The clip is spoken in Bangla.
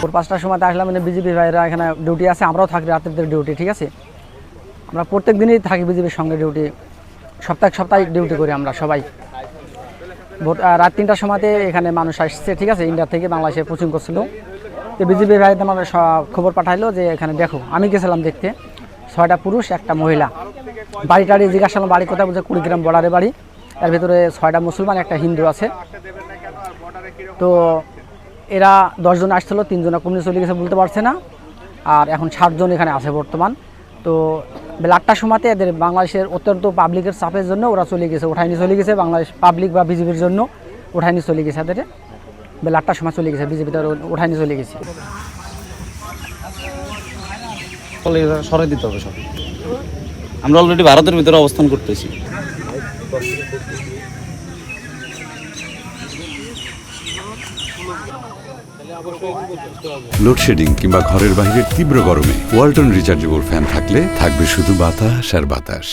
ভোর 5টার সময় আসলাম, মানে বিজেপি ভাইরা এখানে ডিউটি আছে, আমরাও থাকি রাতের ডিউটি, ঠিক আছে। আমরা প্রত্যেক দিনই থাকি বিজেপির সঙ্গে ডিউটি, সপ্তাহে ডিউটি করি আমরা সবাই। রাত 3টার সময়তে এখানে মানুষ আসছে, ঠিক আছে, ইন্ডিয়া থেকে বাংলাদেশে কোচিং করছিল। তো বিজেপি ভাইরা আমাদের খবর পাঠাইলো যে এখানে দেখো, আমি গেছিলাম দেখতে, 6টা পুরুষ 1টা মহিলা। বাড়ি জিজ্ঞাসা করলাম বাড়ি কোথায়, বলছে কুড়িগ্রাম বর্ডারে বাড়ি। এর ভিতরে 6টা মুসলমান 1টা হিন্দু আছে। তো এরা 10 জন আসছিল, 3 জন কমনি চলে গেছে, বলতে পারছে না। আর এখন 60 জন এখানে আছে বর্তমান। তো বেলা 8টার সময়তে এদের বাংলাদেশের অত্যন্ত পাবলিকের চাপের জন্য ওরা চলে গেছে, উঠাইনি চলে গেছে, বাংলাদেশ পাবলিক বা বিজেপির জন্য উঠাইনি চলে গেছে। এদের বেলা 8টার সময় চলে গেছে, বিজেপিতে উঠাইনি চলে গেছে। সরাই দিতে হবে সব। আমরা অলরেডি ভারতের ভিতরে অবস্থান করতেছি। লোডশেডিং কিংবা ঘরের বাইরের তীব্র গরমে ওয়ালটন রিচার্জেবল ফ্যান থাকলে থাকবে শুধু বাতাস আর বাতাস।